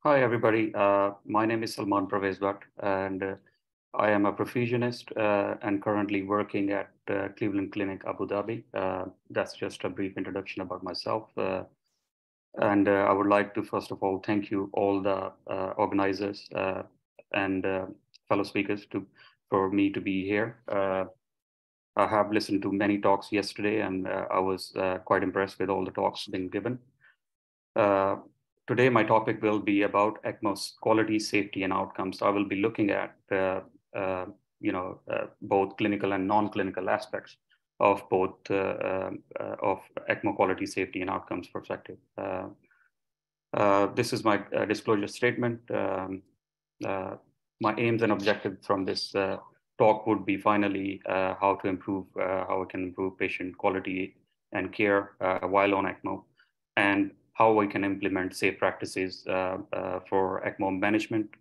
Hi, everybody. My name is Salman Pervaiz, and I am a perfusionist and currently working at Cleveland Clinic, Abu Dhabi. That's just a brief introduction about myself. And I would like to, first of all, thank you all the organizers and fellow speakers for me to be here. I have listened to many talks yesterday, and I was quite impressed with all the talks being given. Today, my topic will be about ECMO's quality, safety, and outcomes. I will be looking at both clinical and non-clinical aspects of both of ECMO quality, safety, and outcomes perspective. This is my disclosure statement. My aims and objectives from this talk would be finally how we can improve patient quality and care while on ECMO, and how we can implement safe practices for ECMO management,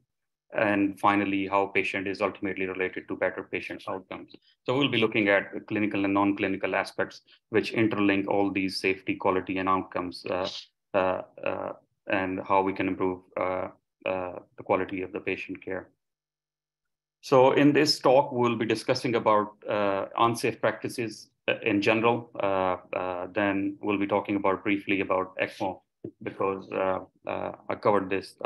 and finally, how patient is ultimately related to better patient outcomes. So we'll be looking at clinical and non-clinical aspects which interlink all these safety, quality, and outcomes, and how we can improve the quality of the patient care. So in this talk, we'll be discussing about unsafe practices in general. Then we'll be talking about briefly about ECMO, because I covered this.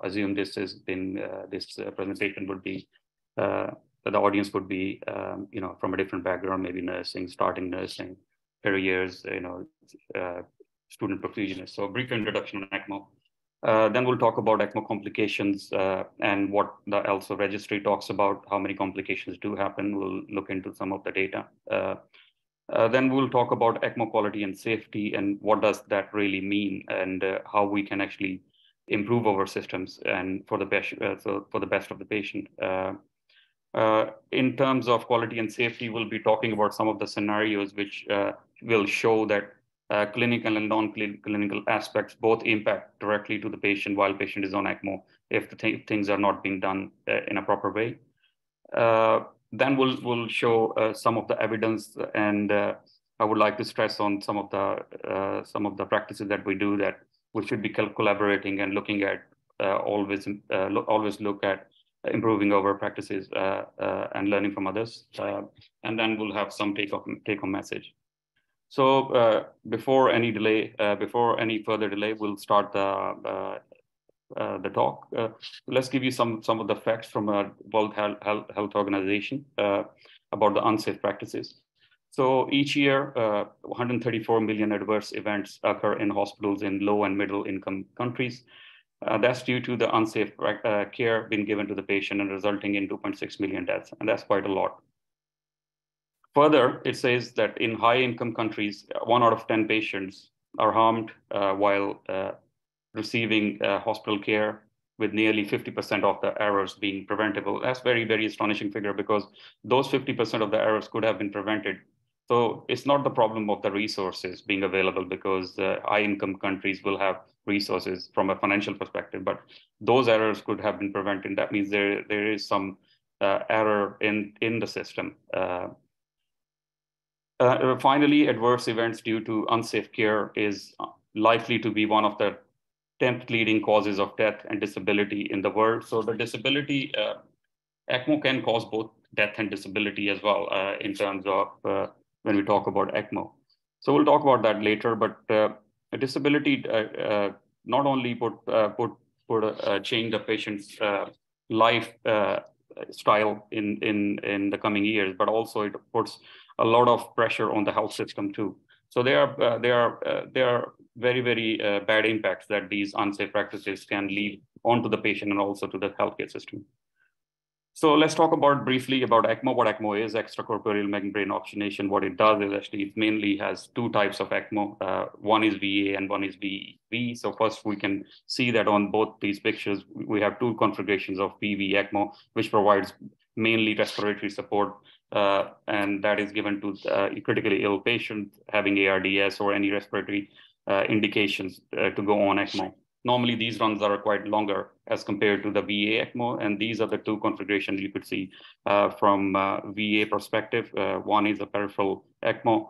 Assume this has been this presentation would be the audience would be from a different background, maybe nursing, starting nursing, careers, student perfusionists. So a brief introduction on ECMO. Then we'll talk about ECMO complications and what the ELSO registry talks about, how many complications do happen. We'll look into some of the data. Then we'll talk about ECMO quality and safety and what does that really mean, and how we can actually improve our systems and for the best, for the best of the patient. In terms of quality and safety, we'll be talking about some of the scenarios which will show that clinical and non-clinical aspects both impact directly to the patient while patient is on ECMO if the things are not being done in a proper way. Then we'll show some of the evidence, and I would like to stress on some of the practices that we do, that we should be collaborating and looking at always look at improving our practices and learning from others. And then we'll have some take-home message. So before any further delay, we'll start the talk. Let's give you some of the facts from a World Health Organization about the unsafe practices. So each year, 134 million adverse events occur in hospitals in low and middle income countries. That's due to the unsafe care being given to the patient and resulting in 2.6 million deaths, and that's quite a lot. Further, it says that in high income countries, 1 out of 10 patients are harmed while receiving hospital care, with nearly 50% of the errors being preventable. That's very, very astonishing figure, because those 50% of the errors could have been prevented. So it's not the problem of the resources being available, because high income countries will have resources from a financial perspective, but those errors could have been prevented. That means there is some error in the system. Finally, adverse events due to unsafe care is likely to be one of the 10th leading causes of death and disability in the world. So the disability, ECMO can cause both death and disability as well in terms of when we talk about ECMO. So we'll talk about that later, but disability not only change the patient's life style in the coming years, but also it puts a lot of pressure on the health system too. So there are very, very bad impacts that these unsafe practices can lead onto the patient and also to the healthcare system. So let's talk briefly about ECMO. What ECMO is: extracorporeal membrane oxygenation. What it does is actually it mainly has two types of ECMO. One is VA and one is VV. So first we can see that on both these pictures, we have two configurations of VV ECMO, which provides mainly respiratory support, and that is given to critically ill patients having ARDS or any respiratory indications to go on ECMO. Normally, these runs are quite longer as compared to the VA ECMO, and these are the two configurations you could see from VA perspective. One is a peripheral ECMO,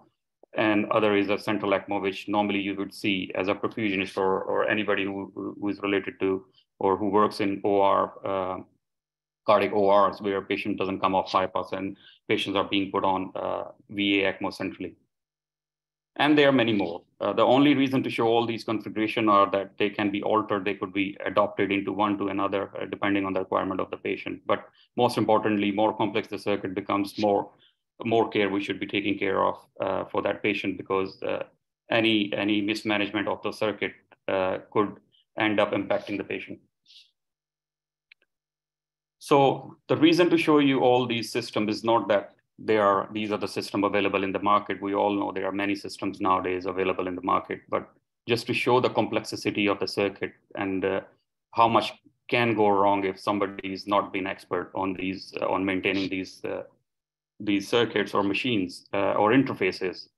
and other is a central ECMO, which normally you would see as a perfusionist or anybody who is related to or who works in OR, cardiac ORs, where a patient doesn't come off bypass and patients are being put on VA ECMO centrally. And there are many more. The only reason to show all these configurations are that they can be altered. They could be adopted into one to another, depending on the requirement of the patient. But most importantly, more complex the circuit becomes, more care we should be taking care of for that patient, because any mismanagement of the circuit could end up impacting the patient. So the reason to show you all these systems is not that these are the systems available in the market. We all know there are many systems nowadays available in the market, but just to show the complexity of the circuit and how much can go wrong if somebody is not been expert on on maintaining these circuits or machines or interfaces,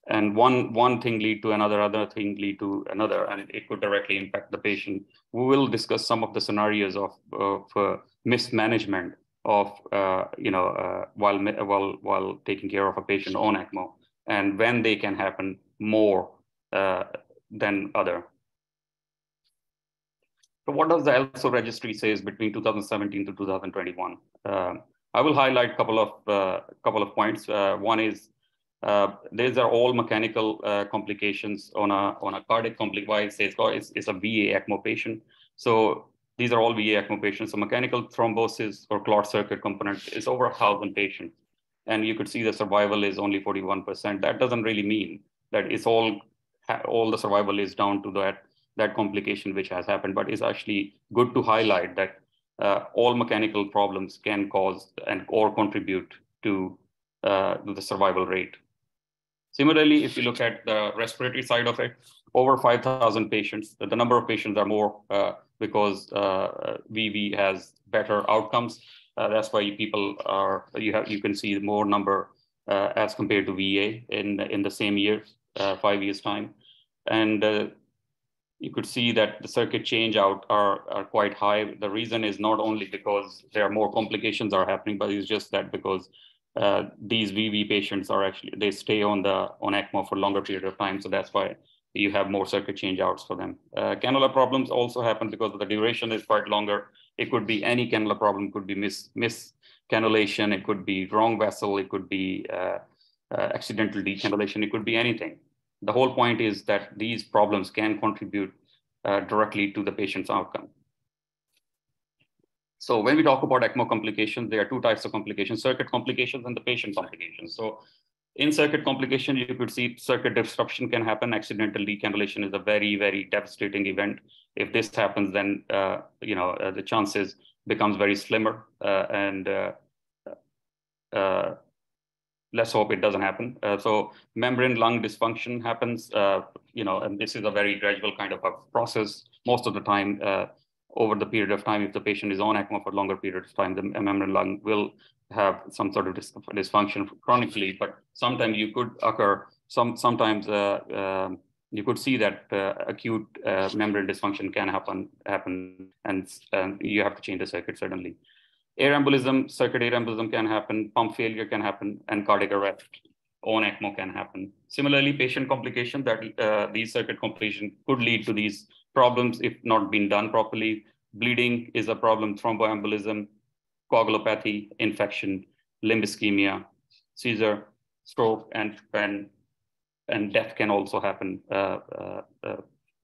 and one thing lead to another, other thing lead to another, and it could directly impact the patient. We will discuss some of the scenarios of mismanagement of while taking care of a patient on ECMO, and when they can happen more than other. So what does the ELSO registry says between 2017 to 2021? I will highlight a couple of points. One is these are all mechanical complications on a cardiac complication. It's a VA ECMO patient. So these are all VA ECMO patients. So mechanical thrombosis or clot circuit component is over 1,000 patients. And you could see the survival is only 41%. That doesn't really mean that it's all the survival is down to that complication which has happened, but it's actually good to highlight that all mechanical problems can cause or contribute to the survival rate. Similarly, if you look at the respiratory side of it, over 5,000 patients, the number of patients are more because VV has better outcomes. That's why you can see more number as compared to VA in the same year, 5 years time. And you could see that the circuit change out are quite high. The reason is not only because there are more complications are happening, but it's just that because these VV patients are they stay on ECMO for longer period of time. So that's why you have more circuit change outs for them. Cannula problems also happen because the duration is quite longer. It could be any cannula problem, it could be miscannulation, it could be wrong vessel, it could be accidental decannulation, it could be anything. The whole point is that these problems can contribute directly to the patient's outcome. So when we talk about ECMO complications, there are two types of complications: circuit complications and the patient complications. So in circuit complication, you could see circuit disruption can happen. Accidental decannulation is a very, very devastating event. If this happens, then the chances becomes very slimmer, and let's hope it doesn't happen. So membrane lung dysfunction happens, and this is a very gradual kind of a process. Most of the time, over the period of time, if the patient is on ECMO for longer period of time, the membrane lung will have some sort of dysfunction chronically, but sometimes you could occur, sometimes you could see that acute membrane dysfunction can happen, and you have to change the circuit suddenly. Air embolism, circuit air embolism can happen, pump failure can happen, and cardiac arrest on ECMO can happen. Similarly, patient complication, that these circuit complications could lead to these problems if not being done properly. Bleeding is a problem, thromboembolism, coagulopathy, infection, limb ischemia, seizure, stroke, and death can also happen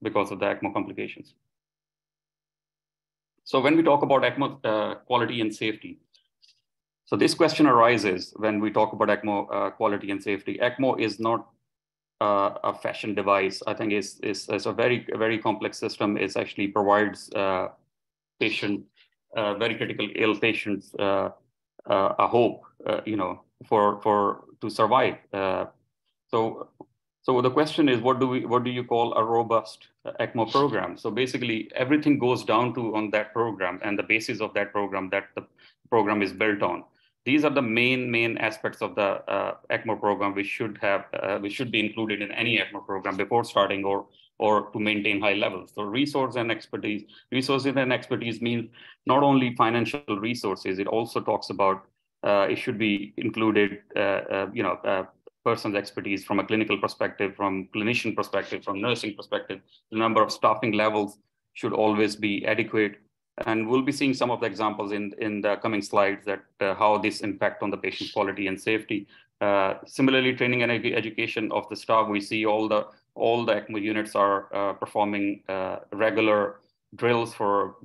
because of the ECMO complications. So when we talk about ECMO quality and safety, so this question arises when we talk about ECMO quality and safety. ECMO is not a fashion device. I think it's a very, very complex system. It actually provides very critically ill patients a hope, to survive. So the question is, what do you call a robust ECMO program? So basically, everything goes down to on that program and the basis of that program that the program is built on. These are the main aspects of the ECMO program which should be included in any ECMO program before starting or to maintain high levels. So resources and expertise. Resources and expertise means not only financial resources. It also talks about it should be included, person's expertise from a clinical perspective, from clinician perspective, from nursing perspective. The number of staffing levels should always be adequate. And we'll be seeing some of the examples in the coming slides that how this impact on the patient quality and safety. Similarly, training and education of the staff, we see all the ECMO units are performing regular drills for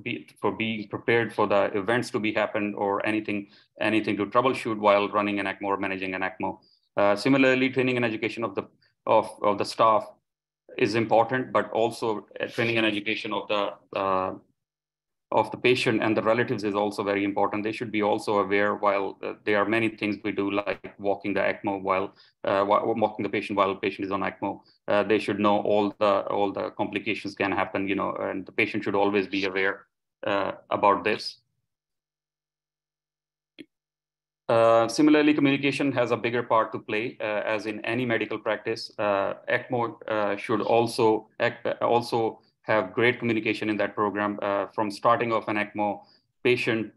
being prepared for the events to be happened or anything to troubleshoot while running an ECMO or managing an ECMO. Similarly, training and education of the staff is important, but also training and education of the patient and the relatives is also very important. They should be also aware while there are many things we do, like walking the ECMO while walking the patient while the patient is on ECMO. They should know all the complications can happen, and the patient should always be aware about this. Similarly, communication has a bigger part to play, as in any medical practice. ECMO should also have great communication in that program, from starting off an ECMO patient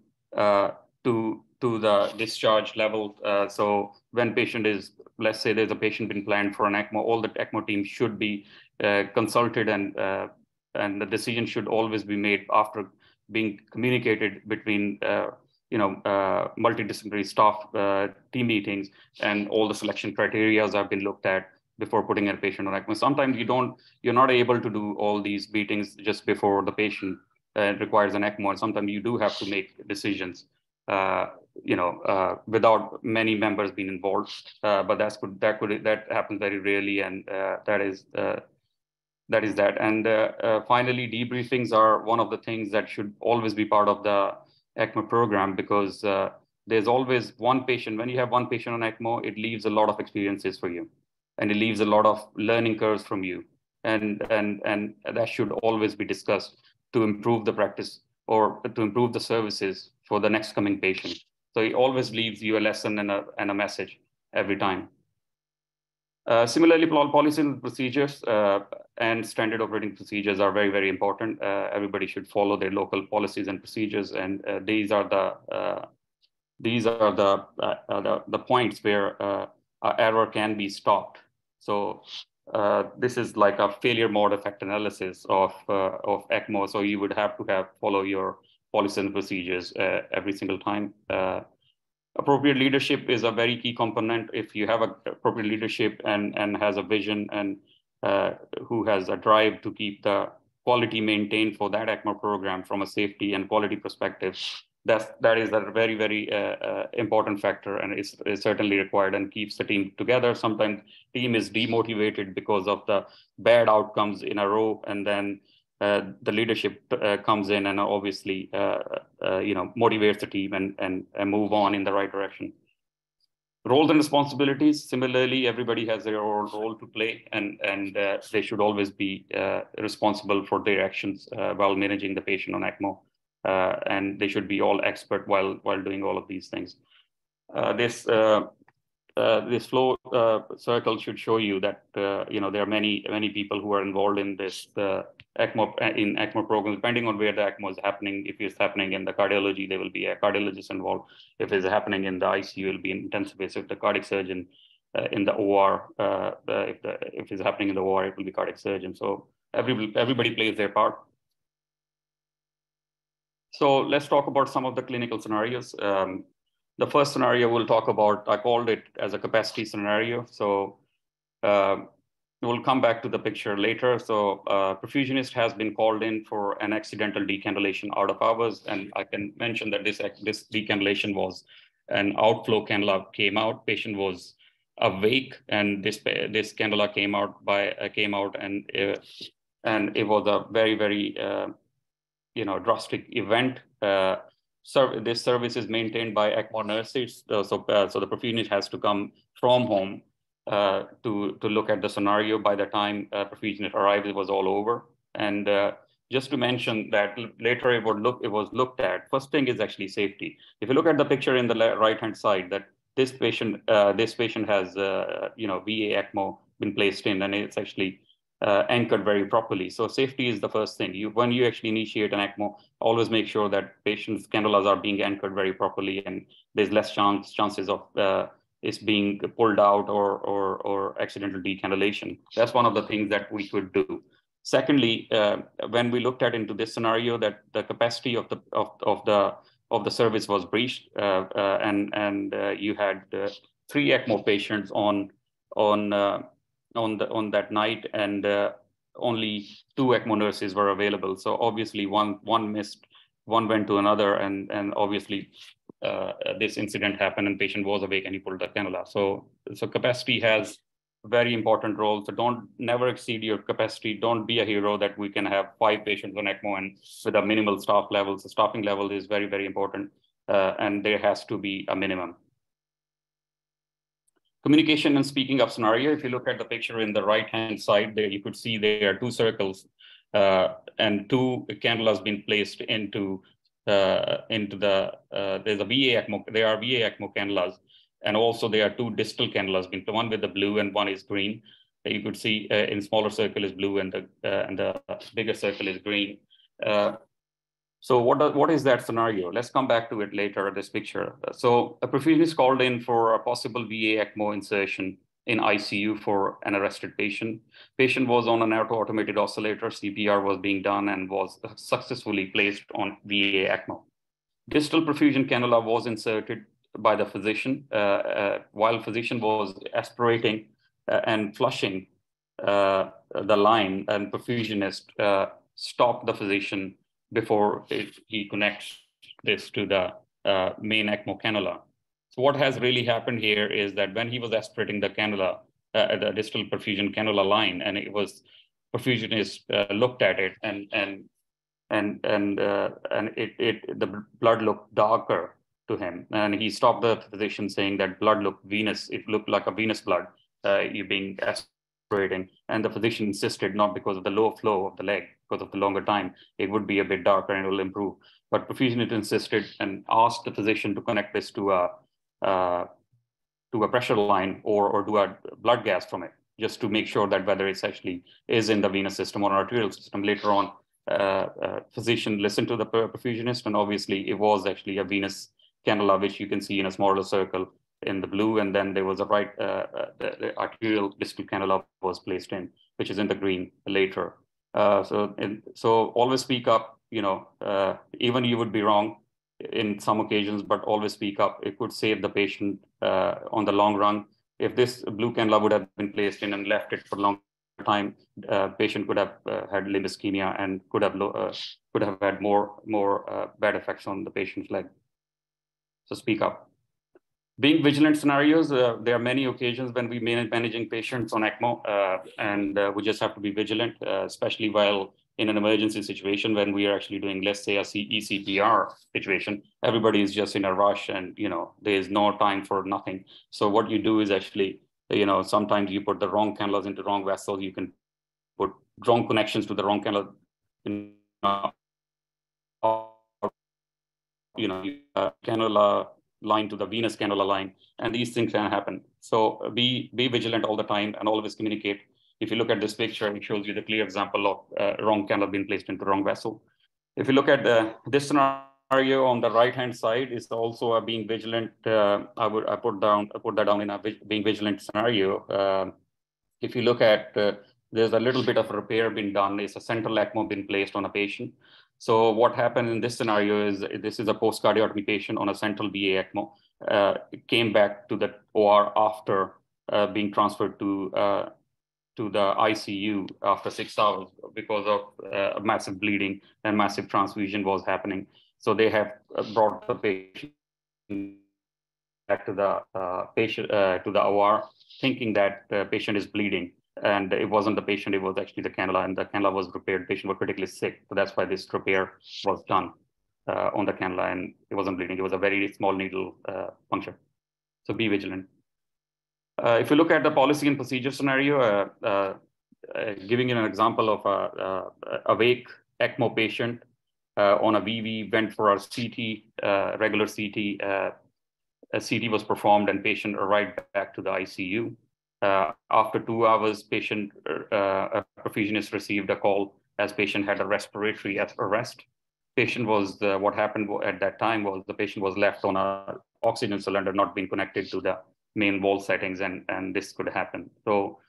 to the discharge level. So when patient is, let's say there's a patient been planned for an ECMO, all the ECMO team should be consulted, and the decision should always be made after being communicated between multidisciplinary staff team meetings, and all the selection criteria have been looked at before putting a patient on ECMO. Sometimes you're not able to do all these meetings just before the patient requires an ECMO, and sometimes you do have to make decisions, without many members being involved. But that happens very rarely, and that is that. And finally, debriefings are one of the things that should always be part of the ECMO program, because there's always one patient. When you have one patient on ECMO, it leaves a lot of experiences for you, and it leaves a lot of learning curves from you. And that should always be discussed to improve the practice or to improve the services for the next coming patient. So it always leaves you a lesson and a message every time. Similarly, policies and procedures and standard operating procedures are very, very important. Everybody should follow their local policies and procedures, and these are the points where error can be stopped. So this is like a failure mode effect analysis of ECMO. So you would have to follow your policies and procedures every single time. Appropriate leadership is a very key component. If you have appropriate leadership and has a vision and who has a drive to keep the quality maintained for that ECMO program from a safety and quality perspective, that is a very, very important factor, and is certainly required and keeps the team together. Sometimes team is demotivated because of the bad outcomes in a row, and then the leadership comes in and obviously motivates the team and move on in the right direction. Roles and responsibilities. Similarly, everybody has their own role to play, and they should always be responsible for their actions while managing the patient on ECMO. And they should be all expert while doing all of these things. This flow circle should show you that there are many people who are involved in this ECMO program. Depending on where the ECMO is happening, if it's happening in the cardiology, there will be a cardiologist involved. If it's happening in the ICU, it will be an intensive, the cardiac surgeon. In the OR, if it's happening in the OR, it will be cardiac surgeon. So everybody plays their part. So let's talk about some of the clinical scenarios. The first scenario we'll talk about, I called it as a capacity scenario. So we'll come back to the picture later. So perfusionist has been called in for an accidental decannulation out of hours. And I can mention that this decannulation was an outflow cannula came out. Patient was awake, and this cannula came out, and it was a very, very drastic event. This service is maintained by ECMO nurses. So the perfusionist has to come from home to look at the scenario. By the time perfusionist arrived, it was all over. And just to mention that later it was looked at. First thing is actually safety. If you look at the picture in the right-hand side, that this patient has VA ECMO been placed in, and it's actually anchored very properly. So safety is the first thing. When you actually initiate an ECMO, always make sure that patients' cannulas are being anchored very properly, and there's less chances of is being pulled out or accidental decannulation. That's one of the things that we could do. Secondly, when we looked at into this scenario, that the capacity of the service was breached, and you had 3 ECMO patients on that night, and only 2 ECMO nurses were available. So obviously one missed, one went to another, and obviously this incident happened and patient was awake and he pulled the cannula. So capacity has a very important role. So never exceed your capacity. Don't be a hero that we can have 5 patients on ECMO and with a minimal staff level. So staffing level is very, very important, and there has to be a minimum. Communication and speaking up scenario. If you look at the picture in the right-hand side there, you could see there are 2 circles and 2 cannulas being placed into the, there's a VA ECMO, there are VA ECMO cannulas, and also there are 2 distal cannulas, one with the blue and one is green. You could see in smaller circle is blue and the bigger circle is green. So what is that scenario? Let's come back to it later, this picture. So a perfusionist called in for a possible VA ECMO insertion in ICU for an arrested patient. Patient was on an automated oscillator, CPR was being done and was successfully placed on VA ECMO. Distal perfusion cannula was inserted by the physician while physician was aspirating and flushing the line, and perfusionist stopped the physician before he connects this to the main ECMO cannula. So what has really happened here is that when he was aspirating the cannula, the distal perfusion cannula line, and it was perfusionist looked at it, and the blood looked darker to him, and he stopped the physician saying that blood looked venous. It looked like a venous blood. You being aspirating, and the physician insisted, not because of the low flow of the leg, because of the longer time, it would be a bit darker and it will improve. But perfusionist insisted and asked the physician to connect this to a pressure line or do a blood gas from it, just to make sure that whether it's actually is in the venous system or arterial system. Later on, physician listened to the perfusionist, and obviously it was actually a venous cannula, which you can see in a smaller circle in the blue, and then there was a the arterial distal cannula was placed in, which is in the green later. So always speak up, even you would be wrong in some occasions, but always speak up. It could save the patient on the long run. If this blue cannula would have been placed in and left it for a long time, patient could have had limb ischemia and could have had more bad effects on the patient's leg. So speak up. Being vigilant scenarios, there are many occasions when we managing patients on ECMO, and we just have to be vigilant, especially while in an emergency situation when we are actually doing, let's say, a ECPR situation. Everybody is just in a rush, and there is no time for nothing. So what you do is actually, sometimes you put the wrong cannulas into wrong vessels. You can put wrong connections to the wrong cannula. Cannula line to the venous cannula line, and these things can happen. So be vigilant all the time and always communicate. If you look at this picture, it shows you the clear example of wrong cannula being placed into wrong vessel. If you look at this scenario on the right-hand side, is also a being vigilant. I put that down in a being vigilant scenario. If you look at, there's a little bit of repair being done. It's a central ECMO being placed on a patient. So what happened in this scenario is this is a post-cardiotomy patient on a central VA ECMO. It came back to the OR after being transferred to the ICU after 6 hours because of massive bleeding and massive transfusion was happening. So they have brought the patient back to the OR, thinking that the patient is bleeding. And it wasn't the patient, it was actually the cannula, and the cannula was repaired. The patient was critically sick. So that's why this repair was done on the cannula, and it wasn't bleeding. It was a very small needle puncture. So be vigilant. If you look at the policy and procedure scenario, giving you an example of a awake ECMO patient on a VV, went for a CT, regular CT. A CT was performed and patient arrived back to the ICU. After 2 hours, a perfusionist received a call as patient had a respiratory arrest. Patient was, what happened at that time was the patient was left on an oxygen cylinder, not being connected to the main wall settings, and this could happen. So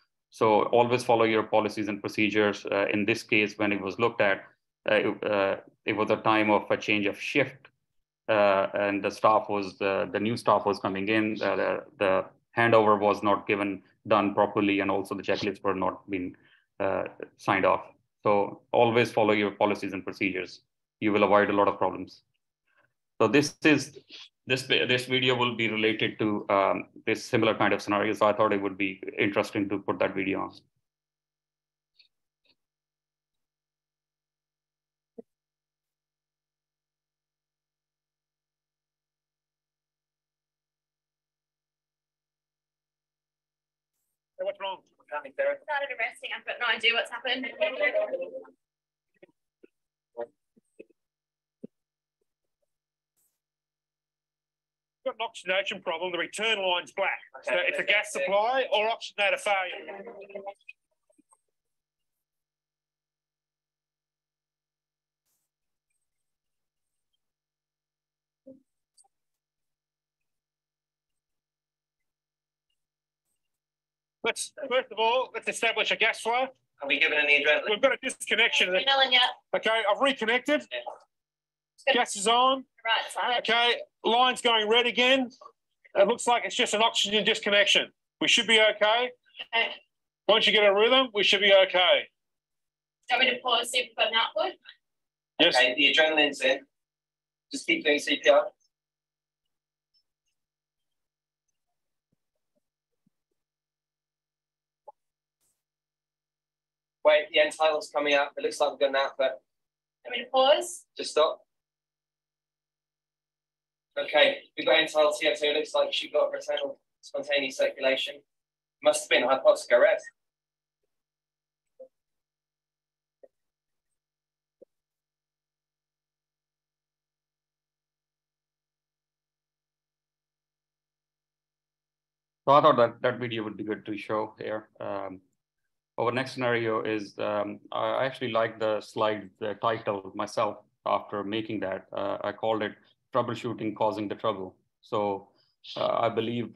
always follow your policies and procedures. In this case, when it was looked at, it was a time of a change of shift, and the staff was the new staff was coming in. The handover was not done properly, and also the checklists were not being signed off. So always follow your policies and procedures. You will avoid a lot of problems. So this video will be related to this similar kind of scenario. So I thought it would be interesting to put that video on. What's wrong? Started arresting. I've got no idea what's happened. Got an oxidation problem. The return line's black. Okay, so it's a gas supply or oxidator failure. First of all, let's establish a gas flow. Are we given any adrenaline? We've got a disconnection. Okay, I've reconnected. Yeah. Gas is on. Right. Okay, line's going red again. It looks like it's just an oxygen disconnection. We should be okay. Okay. Once you get a rhythm, we should be okay. Do you want me to pause, see if we've got an output? Yes. Okay, the adrenaline's in. Just keep doing CPR. Wait, the end title's coming up. It looks like we've got an output. Do you want me to pause? Just stop. Okay, we've got end title CO2. It looks like she's got return spontaneous circulation. Must have been a hypoxic arrest. So I thought that video would be good to show here. Our next scenario is, I actually like the slide, the title myself after making that. I called it Troubleshooting Causing the Trouble. So I believe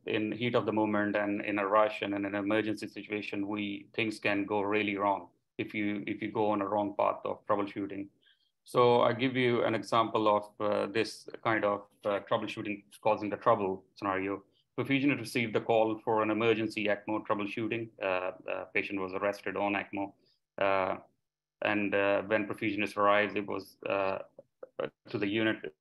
in heat of the moment and in a rush and in an emergency situation, things can go really wrong if you go on a wrong path of troubleshooting. So I give you an example of this kind of troubleshooting causing the trouble scenario. Perfusion received the call for an emergency ECMO troubleshooting. The patient was arrested on ECMO. And when perfusionist arrived, it was to the unit.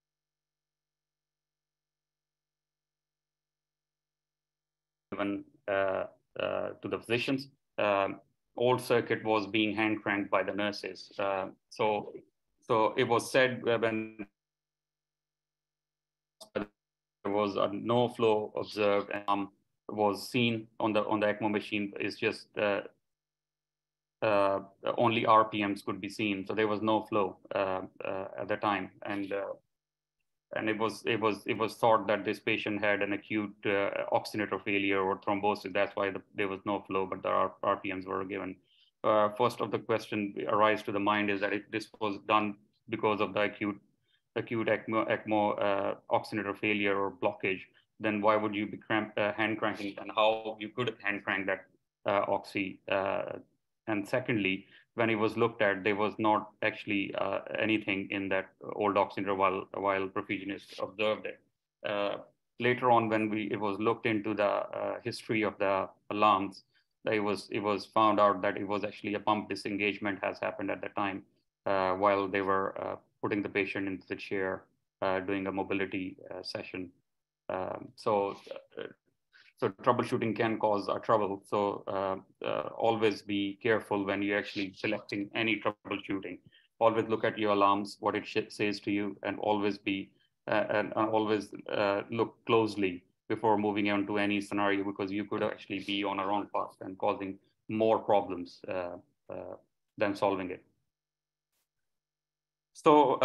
Given to the physicians. Old circuit was being hand cranked by the nurses. So it was said when there was no flow observed and was seen on the ECMO machine is just only RPMs could be seen. So there was no flow at the time, and it was thought that this patient had an acute oxygenator failure or thrombosis. That's why there was no flow, but the RPMs were given. First of the question arises to the mind is that if this was done because of the acute ECMO oxygenator failure or blockage, then why would you be hand cranking, and how you could hand crank that oxy? And secondly, when it was looked at, there was not actually anything in that old oxygenator while perfusionist observed it. Later on, when it was looked into the history of the alarms, it was found out that it was actually a pump disengagement has happened at the time while they were putting the patient into the chair doing a mobility session. So troubleshooting can cause trouble. So always be careful when you're actually selecting any troubleshooting. Always look at your alarms, what it says to you, and always look closely before moving on to any scenario, because you could actually be on a wrong path and causing more problems than solving it. So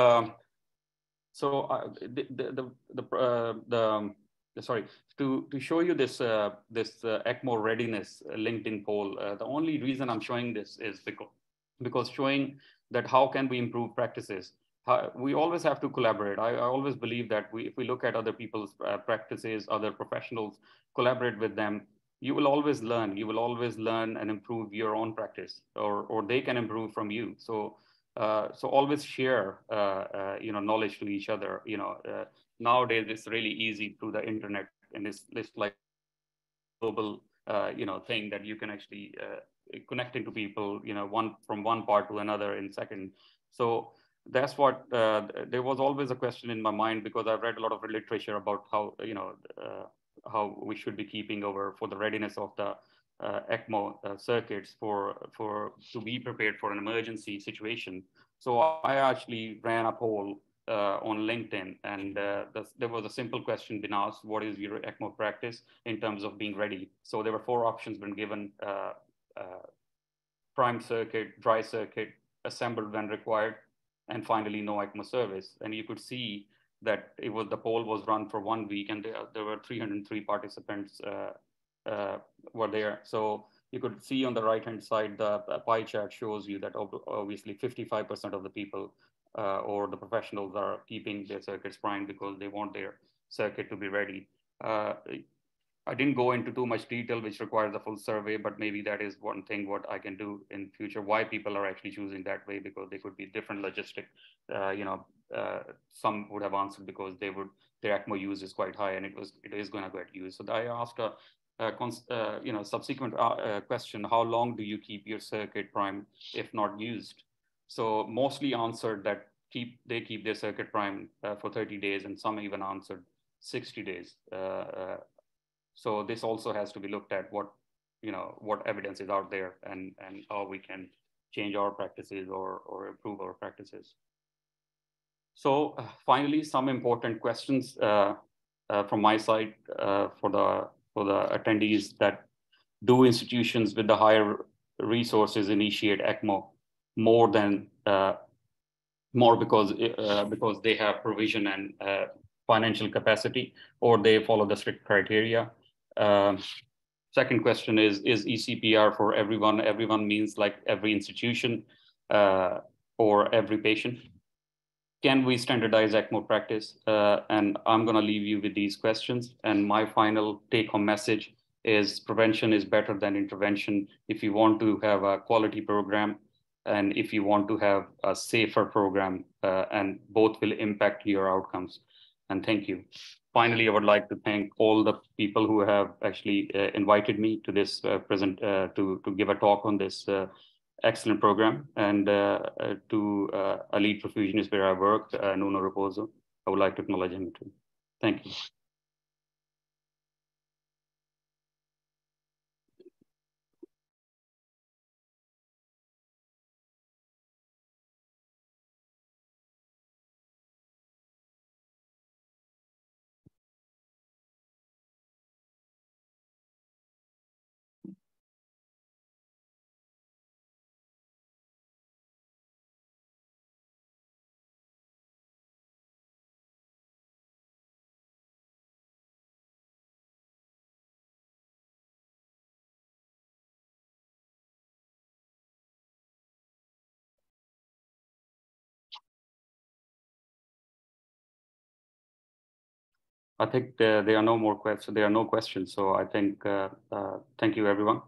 sorry, to show you this ECMO readiness LinkedIn poll, the only reason I'm showing this is because showing that how can we improve practices. we always have to collaborate. I always believe that if we look at other people's practices, other professionals, collaborate with them, you will always learn. You will always learn and improve your own practice, or they can improve from you. So always share knowledge to each other. Nowadays it's really easy through the internet, and it's like global thing that you can actually connecting to people, from one part to another in second. So that's what there was always a question in my mind, because I've read a lot of literature about how we should be keeping for the readiness of the ECMO circuits to be prepared for an emergency situation. So I actually ran a poll on LinkedIn, and there was a simple question been asked: what is your ECMO practice in terms of being ready? So there were 4 options been given: prime circuit, dry circuit, assembled when required, and finally no ECMO service. And you could see that the poll was run for 1 week, and there were 303 participants were there. So you could see on the right-hand side, the pie chart shows you that obviously 55% of the people or the professionals are keeping their circuits primed because they want their circuit to be ready. I didn't go into too much detail, which requires a full survey, but maybe that is one thing what I can do in future, why people are actually choosing that way, because they could be different logistic. Some would have answered because their ECMO use is quite high, and it is going to get used. So I asked a subsequent question: how long do you keep your circuit primed if not used? So mostly answered that they keep their circuit primed for 30 days, and some even answered 60 days. So this also has to be looked at, what evidence is out there, and how we can change our practices or improve our practices. So finally, some important questions from my side for the attendees: that do institutions with the higher resources initiate ECMO more because they have provision and financial capacity, or they follow the strict criteria? Second question is ECPR for everyone? Everyone means like every institution or every patient? Can we standardize ECMO practice? And I'm going to leave you with these questions. And my final take-home message is: prevention is better than intervention. If you want to have a quality program, and if you want to have a safer program, and both will impact your outcomes. And thank you. Finally, I would like to thank all the people who have actually invited me to this to give a talk on this excellent program, and to a lead perfusionist where I worked, Nuno Raposo. I would like to acknowledge him too. Thank you. I think there are no more questions. There are no questions. So I think thank you, everyone.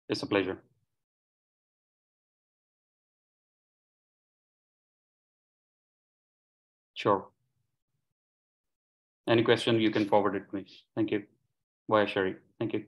It's a pleasure. Sure. Any question, you can forward it to me. Thank you. Via Sherry. Thank you.